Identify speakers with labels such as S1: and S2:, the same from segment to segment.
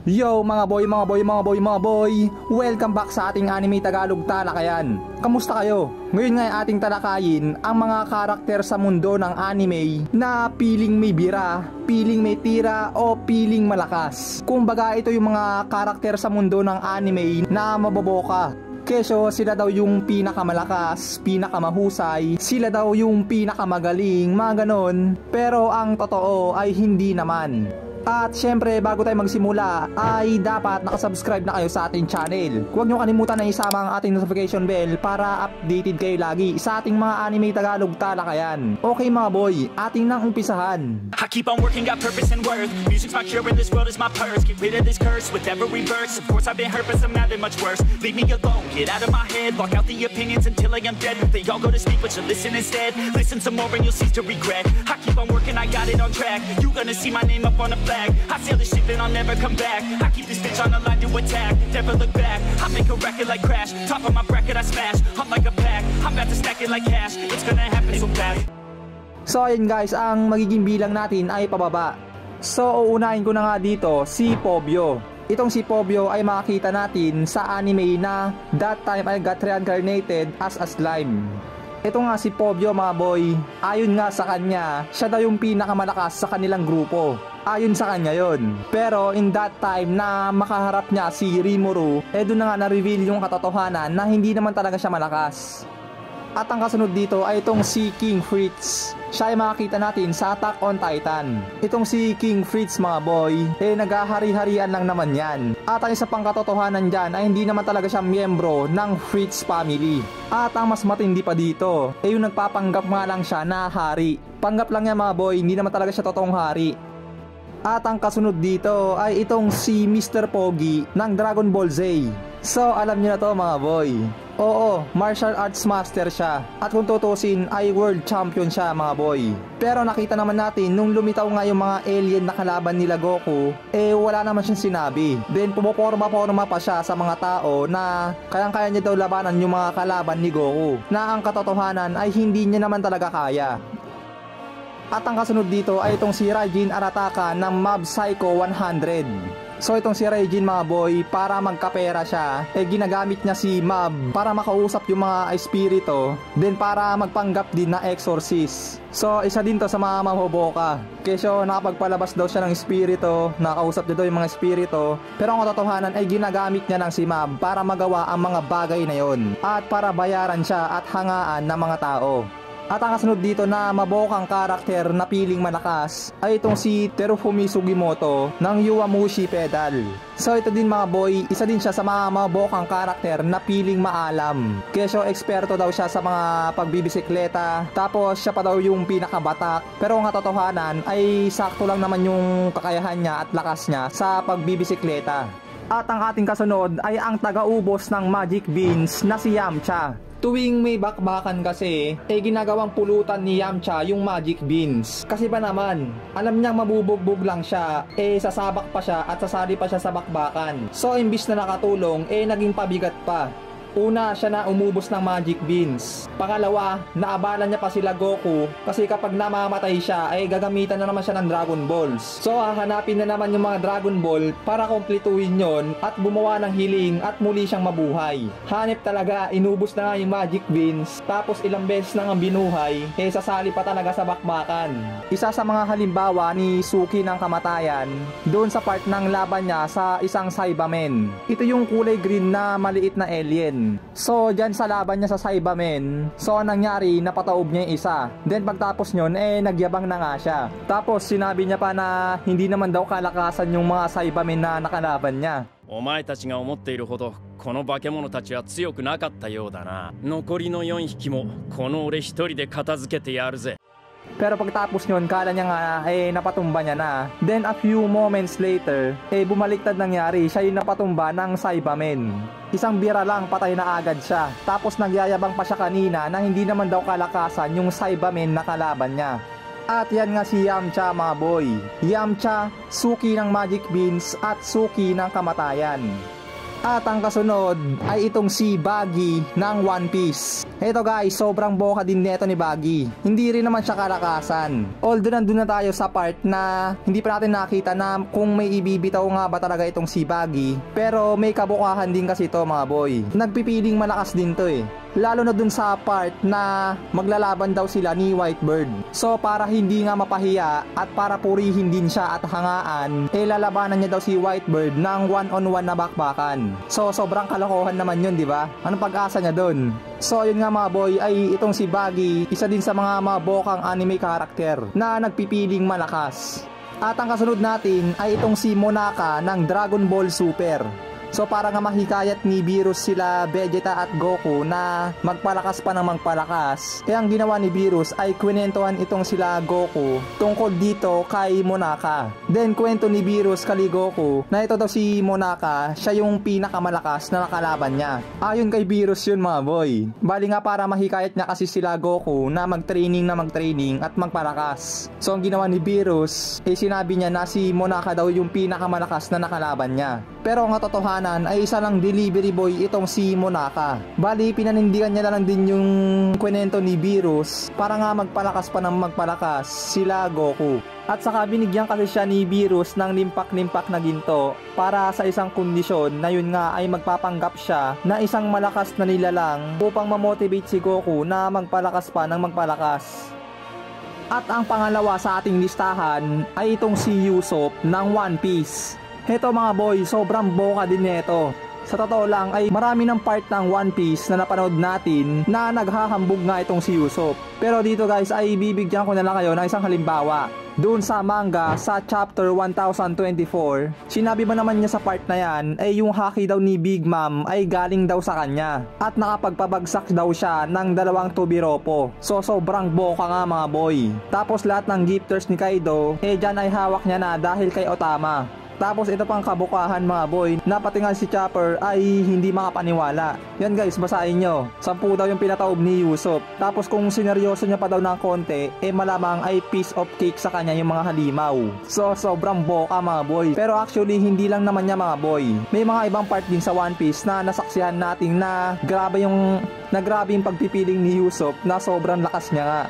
S1: Yo mga boy, welcome back sa ating anime Tagalog talakayan. Kamusta kayo? Ngayon nga ay ating talakayin ang mga karakter sa mundo ng anime na piling may bira, piling may tira o piling malakas. Kumbaga ito yung mga karakter sa mundo ng anime na maboboka. Kesyo sila daw yung pinakamalakas, pinakamahusay, sila daw yung pinakamagaling, mga ganon. Pero ang totoo ay hindi naman. At syempre bago tayo magsimula ay dapat nakasubscribe na kayo sa ating channel. Huwag nyo kalimutan na isama ang ating notification bell para updated kayo lagi sa ating mga anime Tagalog talakayan. Okay mga boy, ating nang umpisahan.
S2: I keep on working, got purpose and worth. Music's my cure and this world is my purse. Get rid of this curse with every verse. Of course I've been hurt but some have been much worse. Leave me alone, get out of my head. Block out the opinions until I am dead. They all go to sleep but you listen instead. Listen some more and you'll cease to regret. I keep on working, I got it on track. You gonna see my name up on the flag. I sail this ship and I'll never come back. I keep this bitch on the line to attack. Never look back, I make a record like Crash. Top of my bracket I smash, hot like a pack. I'm about to stack it like cash. It's gonna happen so fast.
S1: So ayun guys, ang magiging bilang natin ay pababa. So uunahin ko na nga dito si Pobyo. Itong si Pobyo ay makikita natin sa anime na That Time I Got Reincarnated as a Slime. Ito nga si Pobyo mga boy, ayon nga sa kanya, siya daw yung pinakamalakas sa kanilang grupo. Ayon sa kanya yon. Pero in that time na makaharap niya si Rimuru, doon na nga na-reveal yung katotohanan na hindi naman talaga siya malakas. At ang kasunod dito ay itong si King Fritz. Siya ay makikita natin sa Attack on Titan. Itong si King Fritz mga boy, naghahari-harian lang naman yan. At ang isa pang katotohanan dyan ay hindi naman talaga siya miyembro ng Fritz family. At ang mas matindi pa dito, yung nagpapanggap nga lang siya na hari. Panggap lang niya mga boy, hindi naman talaga siya totoong hari. At ang kasunod dito ay itong si Mr. Pogi ng Dragon Ball Z. So alam niyo na to mga boy. Oo, martial arts master siya. At kung tutusin ay world champion siya mga boy. Pero nakita naman natin nung lumitaw nga yung mga alien na kalaban nila Goku, wala naman siyang sinabi. Then pumoporma-porma pa siya sa mga tao na kayang-kaya niya daw labanan yung mga kalaban ni Goku. Na ang katotohanan ay hindi niya naman talaga kaya. At ang kasunod dito ay itong si Raijin Arataka ng Mob Psycho 100. So itong si Raijin mga boy, para magkapera siya, ginagamit niya si Mob para makausap yung mga espiritu, then para magpanggap din na exorcist. So isa din to sa mga maboboka. Kesyo nakapagpalabas daw siya ng espiritu, nakausap niya daw yung mga espiritu, pero ang katotohanan ay ginagamit niya ng si Mob para magawa ang mga bagay na yon at para bayaran siya at hangaan ng mga tao. At ang kasunod dito na mabokang karakter na piling malakas ay itong si Terufumi Sugimoto ng Yowamushi Pedal. So ito din mga boy, isa din siya sa mga mabokang karakter na piling maalam. Kesyo eksperto daw siya sa mga pagbibisikleta, tapos siya pa daw yung pinakabatak. Pero ang katotohanan ay sakto lang naman yung kakayahan niya at lakas niya sa pagbibisikleta. At ang ating kasunod ay ang taga-ubos ng Magic Beans na si Yamcha. Tuwing may bakbakan kasi, ginagawang pulutan ni Yamcha yung Magic Beans. Kasi ba naman, alam niyang mabubugbog lang siya, sasabak pa siya at sasali pa siya sa bakbakan. So imbis na nakatulong, naging pabigat pa. Una, siya na umubos ng Magic Beans. Pangalawa, naabala niya pa sila Goku kasi kapag namamatay siya ay gagamitan na naman siya ng Dragon Balls. So hahanapin na naman yung mga Dragon Ball para kumpletuhin yon at gumawa ng healing at muli siyang mabuhay. Hanep talaga, inubos na nga yung Magic Beans, tapos ilang beses na nga binuhay, sasali pa talaga sa bakbakan. Isa sa mga halimbawa ni Suki ng kamatayan doon sa part ng laban niya sa isang Saibamen. Ito yung kulay green na maliit na alien. So dyan sa laban niya sa Saibamen, so nangyari napataob niya yung isa. Then pagtapos nyon nagyabang na nga siya. Tapos sinabi niya pa na hindi naman daw kalakasan yung mga Saibamen na nakalaban niya.
S3: お前たちが思っているほどこの化け物たちは強くなかったようだな。残りの4匹もこの俺一人で片付けてやるぜ。
S1: Pero pagtapos nyon, kala niya nga napatumba niya na. Then a few moments later, bumaliktad nangyari, siya yung napatumba ng Saibamen. Isang bira lang, patay na agad siya. Tapos nagyayabang pa siya kanina na hindi naman daw kalakasan yung Saibamen na kalaban niya. At yan nga si Yamcha mga boy. Yamcha, suki ng Magic Beans at suki ng kamatayan. At ang kasunod ay itong si Buggy ng One Piece. Eto guys, sobrang boka din neto ni Baggy. Hindi rin naman siya kalakasan. Although nandun na tayo sa part na hindi pa natin nakita na kung may ibibitaw nga ba talaga itong si Baggy. Pero may kabukahan din kasi to mga boy. Nagpipiling malakas din to eh. Lalo na dun sa part na maglalaban daw sila ni Whitebird. So para hindi nga mapahiya at para purihin din siya at hangaan, lalabanan niya daw si Whitebird ng 1-on-1 na bakbakan. So sobrang kalokohan naman yun, di ba? Anong pag-asa niya dun? So yun nga mga boy, ay itong si Baggy, isa din sa mga mabokang anime karakter na nagpipiling malakas. At ang kasunod natin ay itong si Monaka ng Dragon Ball Super. So para nga mahikayat ni Beerus sila Vegeta at Goku na magpalakas pa ng magpalakas, ang ginawa ni Beerus ay kwentuhan itong sila Goku tungkol dito kay Monaka. Then kwento ni Beerus kay Goku na ito daw si Monaka, siya yung pinakamalakas na nakalaban niya. Ayon kay Beerus yun mga boy. Bali nga para mahikayat niya kasi sila Goku na magtraining at magpalakas. So ang ginawa ni Beerus sinabi niya na si Monaka daw yung pinakamalakas na nakalaban niya. Pero ang katotohanan ay isa lang delivery boy itong si Monaka. Bali pinanindigan niya lang din yung kwento ni Beerus para nga magpalakas pa ng magpalakas sila Goku. At saka binigyan kasi siya ni Beerus ng limpak-limpak na ginto para sa isang kondisyon na yun nga ay magpapanggap siya na isang malakas na nilalang upang mamotivate si Goku na magpalakas pa ng magpalakas. At ang pangalawa sa ating listahan ay itong si Usopp ng One Piece. Heto mga boy, sobrang boka din neto. Sa totoo lang ay marami ng part ng One Piece na napanood natin na naghahambog nga itong si Usopp. Pero dito guys ay bibigyan ko na lang kayo ng isang halimbawa. Doon sa manga sa chapter 1024, sinabi ba naman niya sa part na yan ay yung haki daw ni Big Mom ay galing daw sa kanya at nakapagpabagsak daw siya ng 2 tubiropo. So sobrang boka nga mga boy. Tapos lahat ng gifters ni Kaido dyan ay hawak niya na dahil kay Otama. Tapos ito pang kabukahan mga boy, na pati nga si Chopper ay hindi makapaniwala. Yan guys, basahin nyo. 10 daw yung pinataob ni Usopp. Tapos kung sineryoso niya pa daw ng konti, malamang ay piece of cake sa kanya yung mga halimaw. So sobrang boka mga boy. Pero actually hindi lang naman niya mga boy. May mga ibang part din sa One Piece na nasaksihan natin na grabe yung pagpipiling ni Usopp na sobrang lakas niya nga.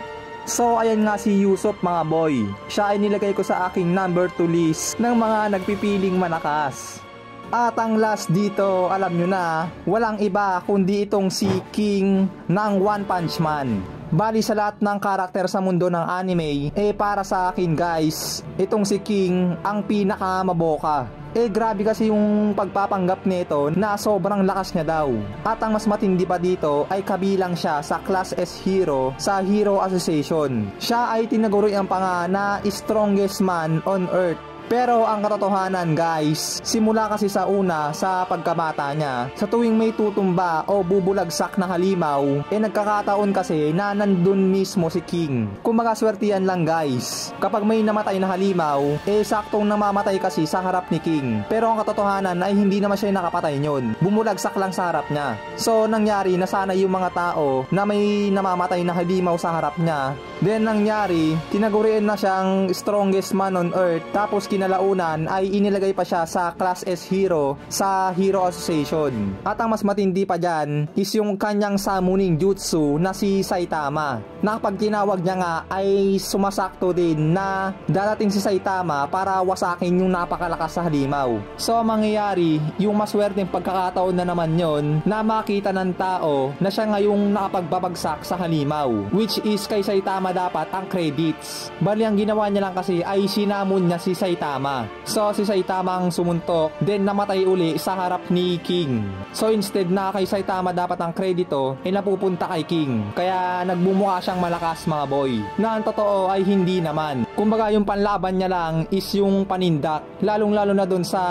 S1: So ayan nga si Usopp mga boy. Siya ay nilagay ko sa aking number 2 list ng mga nagpipiling malakas. At ang last dito, alam nyo na, walang iba kundi itong si King ng One Punch Man. Bali sa lahat ng karakter sa mundo ng anime, para sa akin guys, itong si King ang pinaka maboka. Grabe kasi yung pagpapanggap nito na sobrang lakas niya daw. At ang mas matindi pa dito ay kabilang siya sa Class S Hero sa Hero Association. Siya ay tinagurian pa nga na strongest man on earth. Pero ang katotohanan guys, simula kasi sa una sa pagkabata niya, sa tuwing may tutumba o bubulagsak na halimaw, nagkakataon kasi na nandun mismo si King. Kumbaga swertihan lang guys, kapag may namatay na halimaw, saktong namamatay kasi sa harap ni King. Pero ang katotohanan ay hindi naman siya nakapatay nyon, bumulagsak lang sa harap niya. So nangyari na sana yung mga tao na may namamatay na halimaw sa harap niya. Then nangyari, tinagurian na siyang strongest man on earth, tapos kinalaunan ay inilagay pa siya sa Class S Hero sa Hero Association. At ang mas matindi pa dyan is yung kanyang summoning jutsu na si Saitama, na kapag tinawag niya nga ay sumasakto din na darating si Saitama para wasakin yung napakalakas sa halimaw. So mangyayari, yung maswerteng pagkakataon na naman yon na makita ng tao na siya ngayong nakapagbabagsak sa halimaw, which is kay Saitama dapat ang credits. Bali ang ginawa niya lang kasi ay sinamon niya si Saitama. So si Saitama ang sumuntok, then namatay uli sa harap ni King. So instead na kay Saitama dapat ang kredito, napupunta kay King. Kaya nagbumuka siyang malakas mga boy. Na ang totoo ay hindi naman. Kumbaga yung panlaban niya lang is yung panindak, lalong lalo na dun sa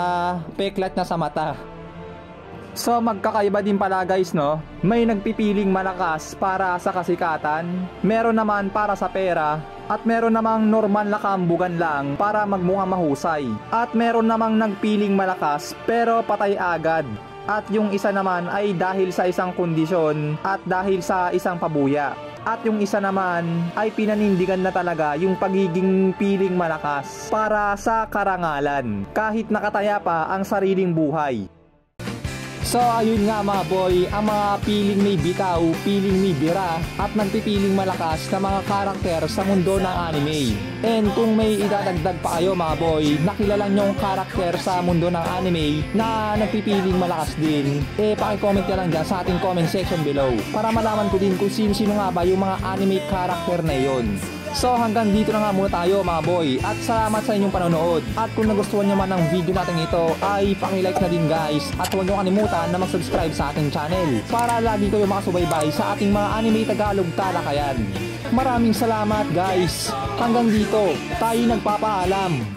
S1: peklat na sa mata. So magkakaiba din pala guys no, may nagpipiling malakas para sa kasikatan, meron naman para sa pera, at meron namang normal na kambugan lang para magmukha mahusay, at meron namang nagpiling malakas pero patay agad, at yung isa naman ay dahil sa isang kondisyon at dahil sa isang pabuya, at yung isa naman ay pinanindigan na talaga yung pagiging piling malakas para sa karangalan kahit nakataya pa ang sariling buhay. So ayun nga mga boy, ang mga piling may bitaw, piling may bira at nagpipiling malakas na mga karakter sa mundo ng anime. And kung may idadagdag pa kayo mga boy, nakilala nyong karakter sa mundo ng anime na nagpipiling malakas din, pakicomment na lang dyan sa ating comment section below para malaman ko din kung sino-sino nga ba yung mga anime karakter na yon. So hanggang dito na nga muna tayo mga boy at salamat sa inyong panonood. At kung nagustuhan nyo man ang video natin ito ay pakilike na din guys at huwag nyo kalimutan na mag-subscribe sa ating channel para lagi kayo makasubaybay sa ating mga anime Tagalog talakayan. Maraming salamat guys. Hanggang dito tayo nagpapaalam.